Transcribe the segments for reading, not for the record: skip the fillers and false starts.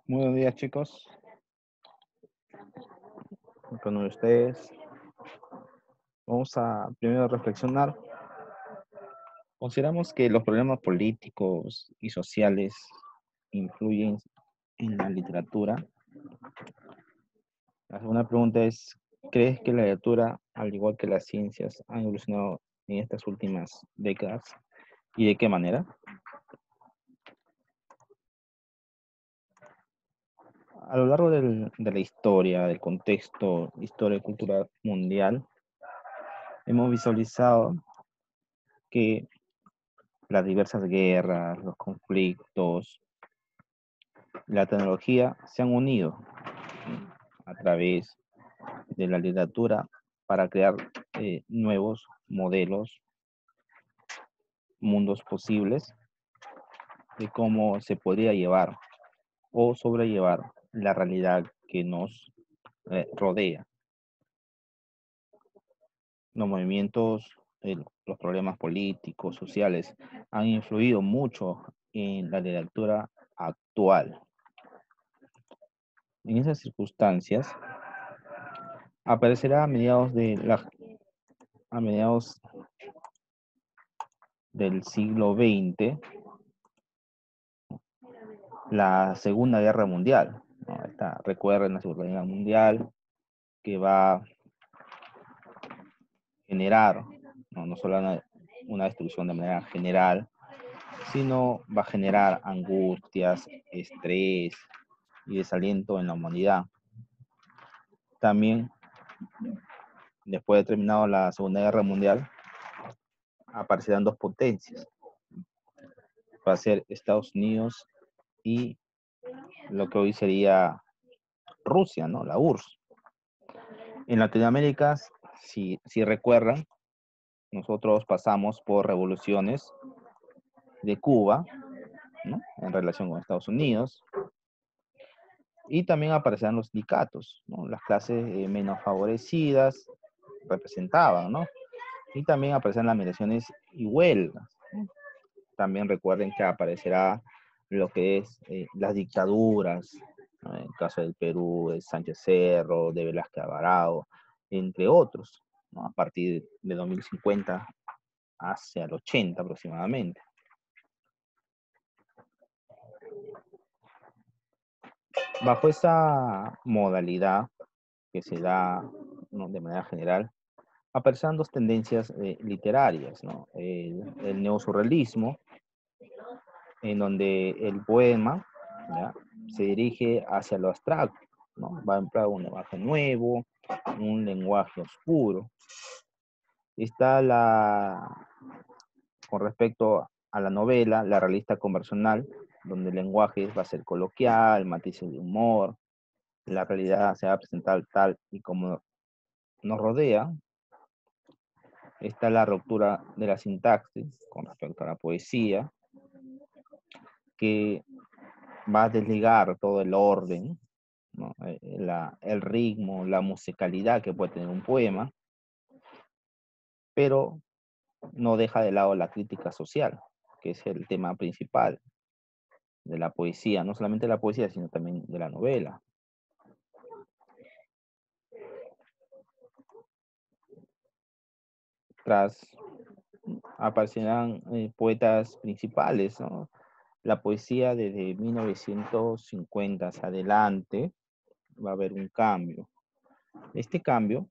Muy buenos días, chicos. Con ustedes vamos a primero reflexionar. Consideramos que los problemas políticos y sociales influyen en la literatura. La segunda pregunta es, ¿crees que la literatura, al igual que las ciencias, han evolucionado en estas últimas décadas? ¿Y de qué manera? A lo largo de la historia, del contexto histórico y cultural mundial, hemos visualizado que las diversas guerras, los conflictos, la tecnología se han unido a través de la literatura para crear nuevos modelos, mundos posibles de cómo se podría llevar o sobrellevar la realidad que nos rodea. Los movimientos, los problemas políticos, sociales, han influido mucho en la literatura actual. En esas circunstancias, aparecerá a mediados del siglo XX la Segunda Guerra Mundial, ¿no? Recuerden la Segunda Guerra Mundial que va a generar, no solo una destrucción de manera general, sino va a generar angustias, estrés y desaliento en la humanidad. También, después de terminado la Segunda Guerra Mundial, aparecerán dos potencias. Va a ser Estados Unidos y lo que hoy sería Rusia, ¿no? La URSS. En Latinoamérica, si recuerdan, nosotros pasamos por revoluciones de Cuba, ¿no? En relación con Estados Unidos, y también aparecían los sindicatos, ¿no? Las clases menos favorecidas representaban, ¿no? Y también aparecen las migraciones y huelgas, ¿no? También recuerden que aparecerá lo que es las dictaduras, ¿no? En el caso del Perú, de Sánchez Cerro, de Velázquez Alvarado, entre otros, ¿no? A partir de 2050 hacia el 80 aproximadamente. Bajo esa modalidad que se da, ¿no? De manera general, aparecen dos tendencias literarias, ¿no? El neosurrealismo, en donde el poema, ¿ya? Se dirige hacia lo abstracto, ¿no? Va a emplear un lenguaje nuevo, un lenguaje oscuro. Está con respecto a la novela, la realista conversional, donde el lenguaje va a ser coloquial, matices de humor, la realidad se va a presentar tal y como nos rodea. Está la ruptura de la sintaxis con respecto a la poesía, que va a desligar todo el orden, ¿no? El ritmo, la musicalidad que puede tener un poema, pero no deja de lado la crítica social, que es el tema principal de la poesía, no solamente de la poesía, sino también de la novela. Tras aparecerán poetas principales, ¿no? La poesía desde 1950 hacia adelante va a haber un cambio. Este cambio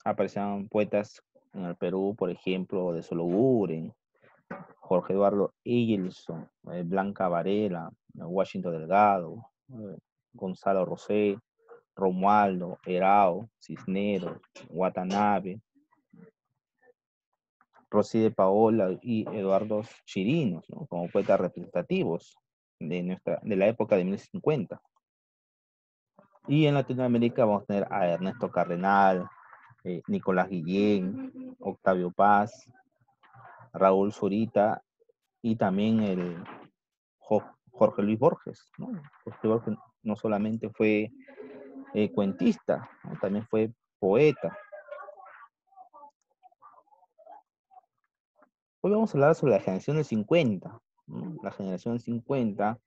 aparecerán poetas en el Perú, por ejemplo, de Sologuren, Jorge Eduardo Egilson, Blanca Varela, Washington Delgado, Gonzalo Rosé, Romualdo, Herao, Cisneros, Watanabe, Rosy de Paola y Eduardo Chirinos, ¿no? Como poetas representativos de la época de 1950. Y en Latinoamérica vamos a tener a Ernesto Cardenal, Nicolás Guillén, Octavio Paz, Raúl Zurita y también el Jorge Luis Borges, ¿no? Jorge Borges no solamente fue cuentista, ¿no? También fue poeta. Hoy vamos a hablar sobre la generación del 50, ¿no? La generación del 50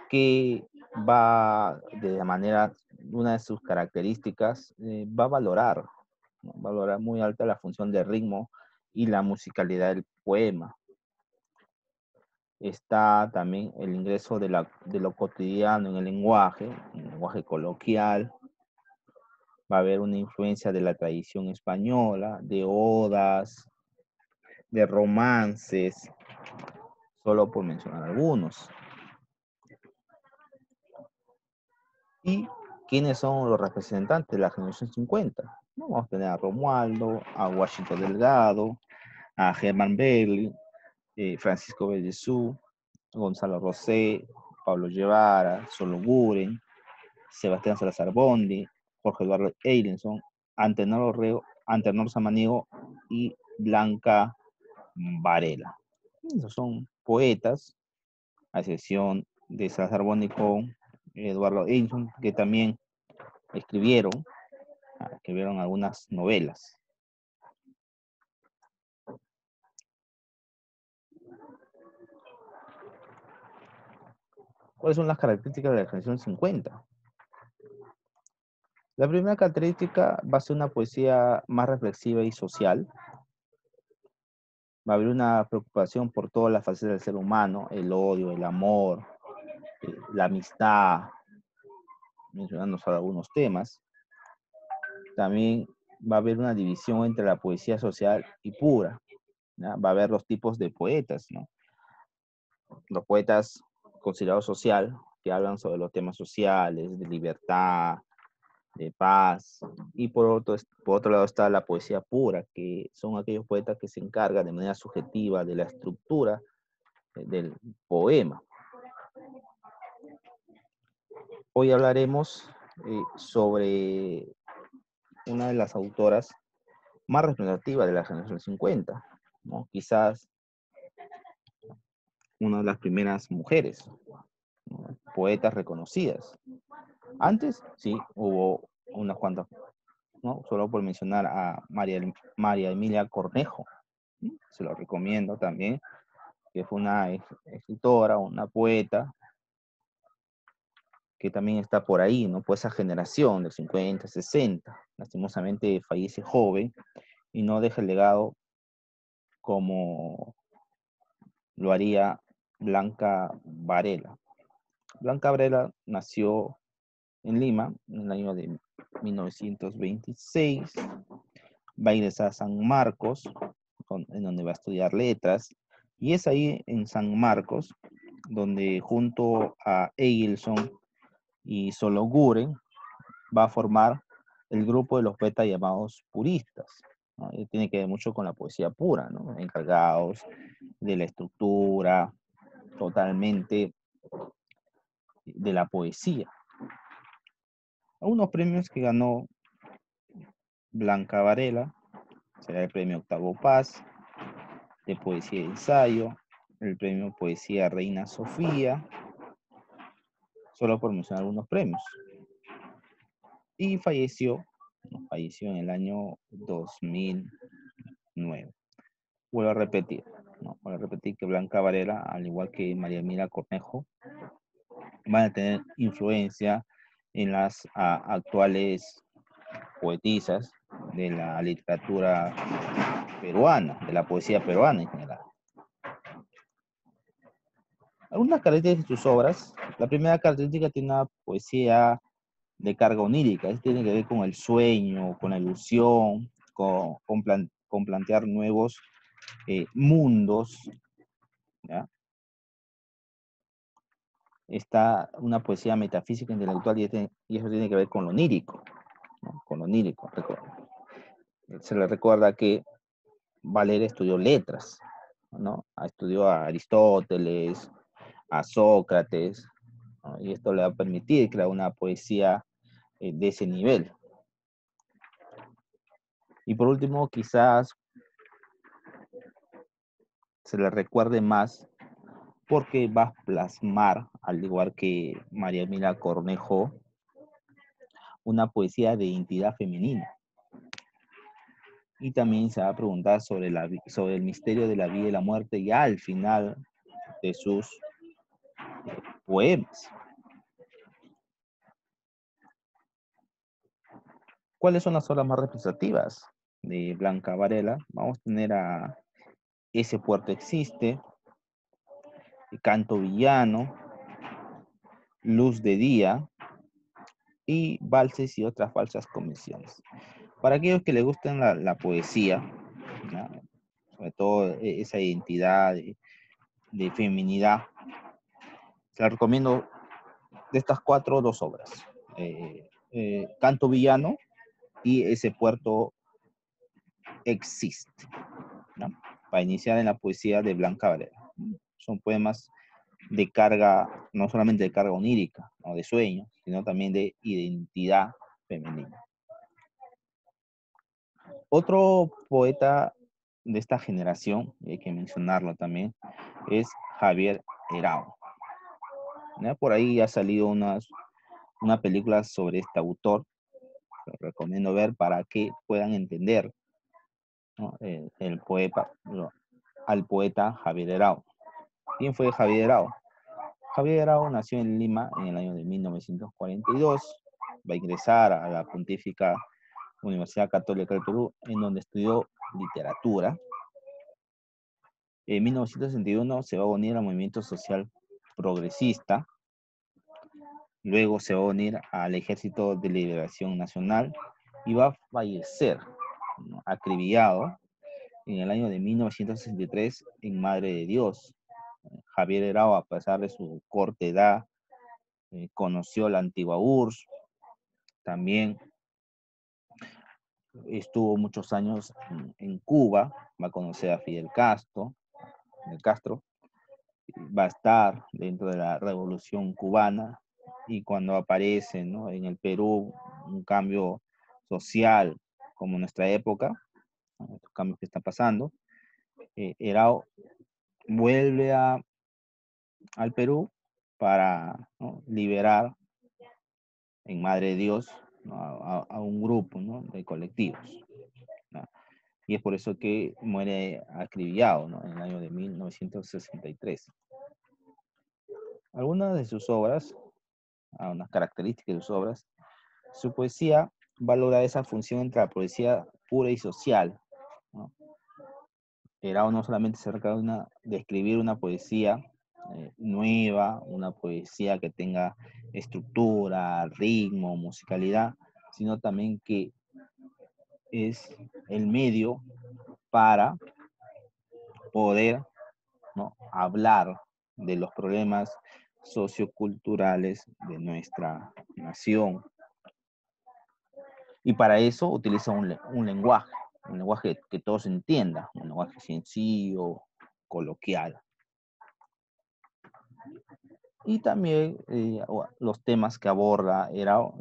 que va de la manera, una de sus características, va a valorar, ¿no? Valorar muy alta la función del ritmo y la musicalidad del poema. Está también el ingreso de lo cotidiano en el lenguaje coloquial. Va a haber una influencia de la tradición española, de odas, de romances, solo por mencionar algunos. ¿Y quiénes son los representantes de la generación 50? Vamos a tener a Romualdo, a Washington Delgado, a Herman Bailey, Francisco Bellezú, Gonzalo Rosé, Pablo Guevara, Solo Guren, Sebastián Salazar Bondi, Jorge Eduardo Eilenson, Antenor Samaniego y Blanca Varela. Esos son poetas, a excepción de Salazar Bondi con Eduardo Eilenson, que también escribieron algunas novelas. ¿Cuáles son las características de la generación 50? La primera característica va a ser una poesía más reflexiva y social. Va a haber una preocupación por todas las facetas del ser humano, el odio, el amor, la amistad, mencionando solo algunos temas. También va a haber una división entre la poesía social y pura, ¿no? Va a haber dos tipos de poetas, ¿no? Los poetas considerados social, que hablan sobre los temas sociales, de libertad, de paz, y por otro lado está la poesía pura, que son aquellos poetas que se encargan de manera subjetiva de la estructura del poema. Hoy hablaremos sobre una de las autoras más representativas de la generación 50, ¿no? Quizás una de las primeras mujeres, ¿no? Poetas reconocidas. Antes, sí, hubo unas cuantas, ¿no? Solo por mencionar a María Emilia Cornejo, ¿sí? Se lo recomiendo también, que fue una escritora, una poeta, que también está por ahí, ¿no? Por esa generación de 50, 60. Lastimosamente fallece joven y no deja el legado como lo haría Blanca Varela. Blanca Varela nació en Lima en el año de 1926. Va a ingresar a San Marcos, en donde va a estudiar letras. Y es ahí en San Marcos donde junto a Eielson y Sologuren va a formar el grupo de los poetas llamados puristas, ¿no? Y tiene que ver mucho con la poesía pura, ¿no? Encargados de la estructura totalmente de la poesía. Algunos premios que ganó Blanca Varela será el premio Octavo Paz de poesía y ensayo, el premio Poesía Reina Sofía, solo por mencionar algunos premios. Y falleció en el año 2009. Vuelvo a repetir, ¿no? Vuelvo a repetir que Blanca Varela, al igual que María Emilia Cornejo, van a tener influencia en las actuales poetisas de la literatura peruana, de la poesía peruana en general. Algunas características de sus obras. La primera característica tiene una poesía de carga onírica. Esto tiene que ver con el sueño, con la ilusión, con plantear nuevos mundos, ¿ya? Está una poesía metafísica intelectual y eso tiene que ver con lo onírico, ¿no? Con lo onírico. Se le recuerda que Valeria estudió letras, ¿no? Estudió a Aristóteles, a Sócrates, ¿no? Y esto le va a permitir crear una poesía de ese nivel. Y por último, quizás se le recuerde más porque va a plasmar, al igual que María Emilia Cornejo, una poesía de identidad femenina. Y también se va a preguntar sobre el misterio de la vida y la muerte ya al final de sus poemas. ¿Cuáles son las obras más representativas de Blanca Varela? Vamos a tener a Ese puerto existe, Canto villano, Luz de día y Valses y otras falsas convenciones. Para aquellos que les gustan la poesía, ¿no? Sobre todo esa identidad de feminidad, les recomiendo de estas cuatro dos obras. Canto villano y Ese puerto existe, ¿no? Para iniciar en la poesía de Blanca Varela. Son poemas de carga, no solamente de carga onírica o de sueño, sino también de identidad femenina. Otro poeta de esta generación, y hay que mencionarlo también, es Javier Herao. ¿Ya? Por ahí ha salido una película sobre este autor, que recomiendo ver para que puedan entender, ¿no? Al poeta Javier Herao. ¿Quién fue Javier Herao? Javier Herao nació en Lima en el año de 1942. Va a ingresar a la Pontífica Universidad Católica del Perú, en donde estudió literatura. En 1961 se va a unir al movimiento social progresista. Luego se va a unir al Ejército de Liberación Nacional y va a fallecer, ¿no?, acribillado en el año de 1963 en Madre de Dios. Javier Herao, a pesar de su corta edad, conoció la antigua URSS, también estuvo muchos años en Cuba, va a conocer a Fidel Castro, va a estar dentro de la Revolución Cubana, y cuando aparece, ¿no?, en el Perú un cambio social como en nuestra época, estos cambios que están pasando, Herao vuelve al Perú para, ¿no?, liberar en Madre de Dios, ¿no?, a un grupo, ¿no?, de colectivos, ¿no? Y es por eso que muere acribillado, ¿no?, en el año de 1963. Algunas de sus obras, unas características de sus obras, su poesía valora esa función entre la poesía pura y social, ¿no? Herao no solamente se trata de escribir una poesía nueva, una poesía que tenga estructura, ritmo, musicalidad, sino también que es el medio para poder, ¿no?, hablar de los problemas socioculturales de nuestra nación. Y para eso utiliza un lenguaje que todos entiendan, un lenguaje sencillo, coloquial. Y también los temas que aborda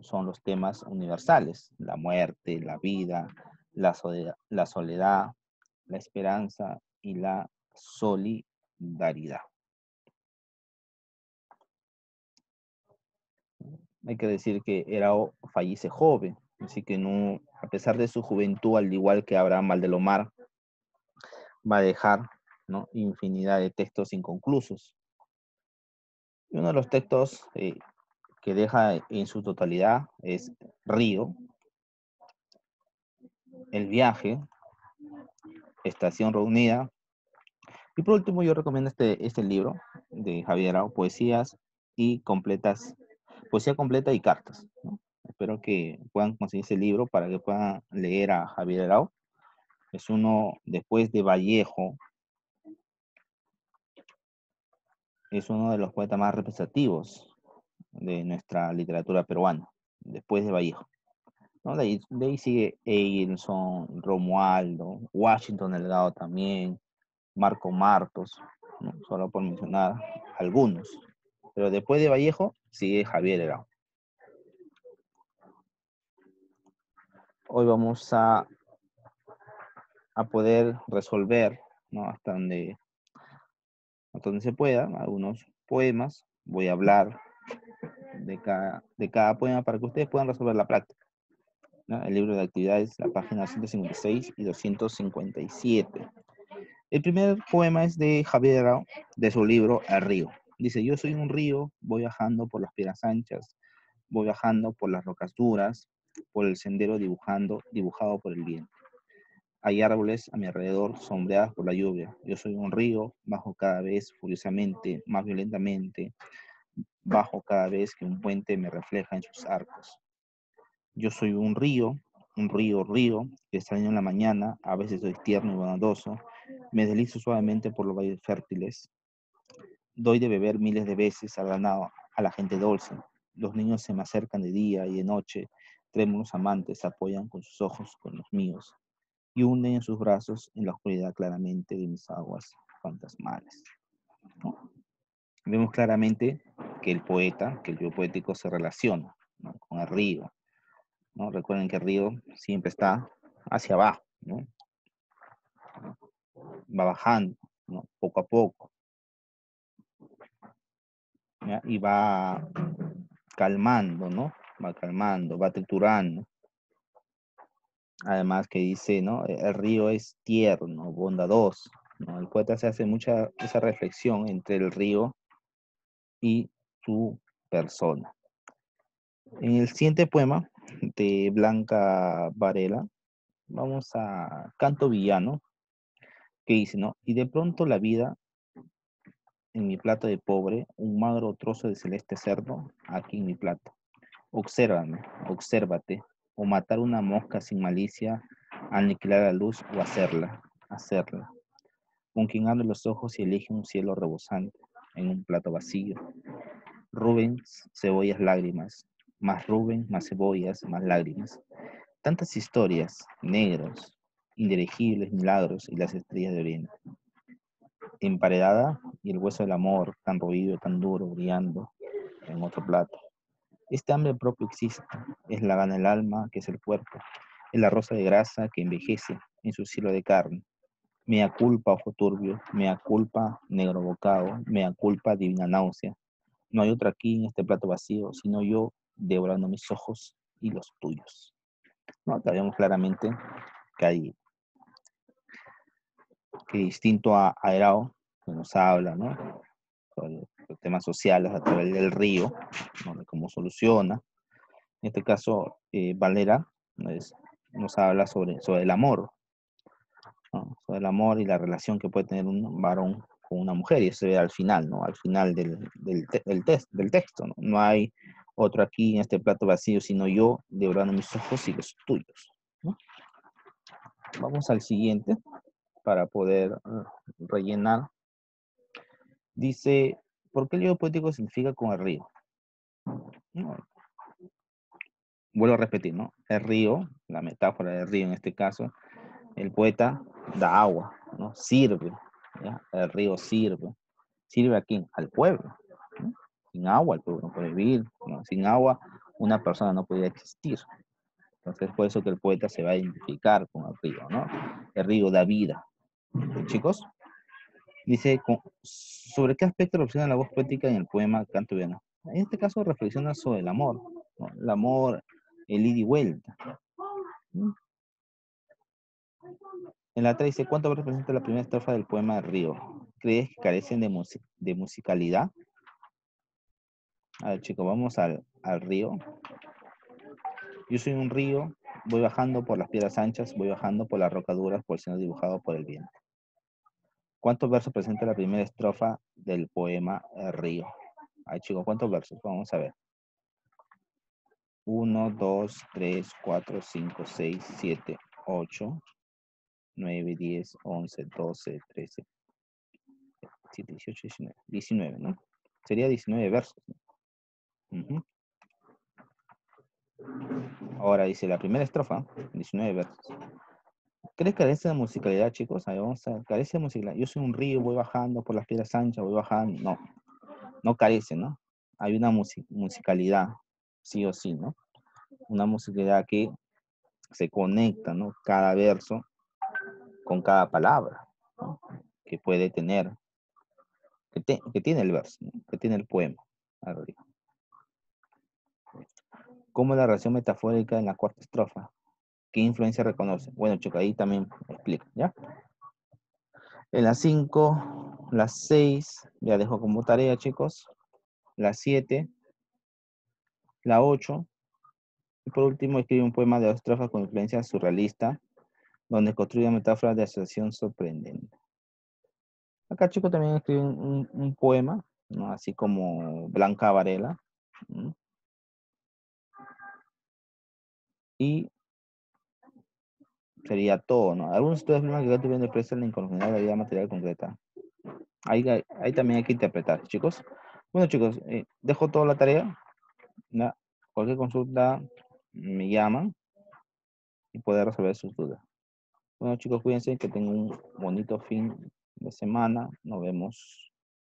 son los temas universales: la muerte, la vida, la soledad, la esperanza y la solidaridad. Hay que decir que Herao fallece joven, así que no, a pesar de su juventud, al igual que Abraham Valdelomar, va a dejar, ¿no?, infinidad de textos inconclusos. Y uno de los textos que deja en su totalidad es Río, El viaje, Estación reunida. Y por último, yo recomiendo este libro de Javier Herao, Poesía completa y cartas, ¿no? Espero que puedan conseguir ese libro para que puedan leer a Javier Herao. Es uno, después de Vallejo, es uno de los poetas más representativos de nuestra literatura peruana, después de Vallejo, ¿no? De ahí sigue Eilson, Romualdo, Washington Delgado también, Marco Martos, ¿no?, solo por mencionar algunos. Pero después de Vallejo sigue Javier Herao. Hoy vamos a poder resolver, ¿no?, hasta donde se pueda, algunos poemas. Voy a hablar de cada poema para que ustedes puedan resolver la práctica, ¿no? El libro de actividades, la página 156 y 257. El primer poema es de Javier Herao, de su libro El río. Dice, yo soy un río, voy bajando por las piedras anchas, voy bajando por las rocas duras, por el sendero dibujado por el viento. Hay árboles a mi alrededor sombreadas por la lluvia. Yo soy un río, bajo cada vez furiosamente, más violentamente, bajo cada vez que un puente me refleja en sus arcos. Yo soy un río, que extraño en la mañana, a veces soy tierno y bondadoso, me deslizo suavemente por los valles fértiles, doy de beber miles de veces al ganado, a la gente dulce. Los niños se me acercan de día y de noche, trémulos amantes se apoyan con sus ojos con los míos y hunden en sus brazos en la oscuridad claramente de mis aguas fantasmales. ¿No? Vemos claramente que el poeta, que el yo poético se relaciona, ¿no?, con el río, ¿no? Recuerden que el río siempre está hacia abajo, ¿no? Va bajando, ¿no?, poco a poco, ¿ya? Y va calmando, ¿no? Va calmando, va triturando. Además que dice, ¿no? El río es tierno, bondadoso, ¿no? El poeta se hace mucha esa reflexión entre el río y su persona. En el siguiente poema de Blanca Varela, vamos a Canto Villano, que dice, ¿no? Y de pronto la vida en mi plato de pobre, un magro trozo de celeste cerdo, aquí en mi plato. Obsérvame, obsérvate, o matar una mosca sin malicia, aniquilar la luz o hacerla. Con quien abre los ojos y elige un cielo rebosante en un plato vacío. Rubén, cebollas, lágrimas. Más Rubén, más cebollas, más lágrimas. Tantas historias, negros, indirigibles milagros y las estrellas de oriente. Emparedada y el hueso del amor, tan roído, tan duro, brillando en otro plato. Este hambre propio existe, es la gana del alma, que es el cuerpo, es la rosa de grasa que envejece en su cielo de carne. Mea culpa, ojo turbio, mea culpa, negro bocado, mea culpa, divina náusea. No hay otro aquí en este plato vacío, sino yo devorando mis ojos y los tuyos. ¿No? Acá vemos claramente que hay que distinto a Herao, que nos habla, ¿no?, sobre los temas sociales a través del río, ¿no?, de cómo soluciona. En este caso, Valera nos habla sobre el amor, ¿no?, sobre el amor y la relación que puede tener un varón con una mujer, y eso se ve al final, ¿no?, al final del texto, ¿no? No hay otro aquí en este plato vacío, sino yo devorando mis ojos y los tuyos, ¿no? Vamos al siguiente para poder rellenar. Dice, ¿por qué el yo poético significa con el río? No, vuelvo a repetir, ¿no? El río, la metáfora del río en este caso, el poeta da agua, ¿no? Sirve, ¿ya? El río sirve. ¿Sirve a quién? Al pueblo, ¿no? Sin agua el pueblo no puede vivir, ¿no? Sin agua una persona no podría existir. Entonces, por eso que el poeta se va a identificar con el río, ¿no? El río da vida. Chicos, dice, ¿sobre qué aspecto reflexiona la voz poética en el poema Canto Villano? En este caso reflexiona sobre el amor, ¿no? El amor, el ida y vuelta. ¿No? En la 3 dice, ¿cuánto representa la primera estrofa del poema del río? ¿Crees que carecen de musicalidad? A ver, chicos, vamos al río. Yo soy un río, voy bajando por las piedras anchas, voy bajando por las rocaduras, por el seno dibujado por el viento. ¿Cuántos versos presenta la primera estrofa del poema El río? Ay, chicos, ¿cuántos versos? Vamos a ver. 1, 2, 3, 4, 5, 6, 7, 8, 9, 10, 11, 12, 13, 17, 18, 19. 19, ¿no? Sería 19 versos, ¿no? Ujú. Ahora dice la primera estrofa, 19 versos. ¿Crees que carece de musicalidad, chicos? Ahí vamos a ver. Carece de musicalidad. Yo soy un río, voy bajando por las piedras anchas, voy bajando. No, no carece, ¿no? Hay una musicalidad, sí o sí, ¿no? Una musicalidad que se conecta, ¿no? Cada verso con cada palabra, ¿no?, que puede tener, que tiene el verso, ¿no?, que tiene el poema arriba. ¿Cómo es la relación metafórica en la cuarta estrofa? ¿Qué influencia reconoce? Bueno, chicos, ahí también explica, ¿ya? En la 5, la 6, ya dejo como tarea, chicos. La 7, la 8. Y por último, escribe un poema de 2 estrofas con influencia surrealista, donde construye metáforas de asociación sorprendente. Acá, chicos, también escribe un poema, ¿no? Así como Blanca Varela. ¿Mm? Y sería todo, ¿no? Algunos estudios afirman que el gato viene expresa la inconformidad de la vida material concreta. Ahí también hay que interpretar, chicos. Bueno, chicos, dejo toda la tarea. ¿Ya? Cualquier consulta me llaman y puedo resolver sus dudas. Bueno, chicos, cuídense, que tengan un bonito fin de semana. Nos vemos.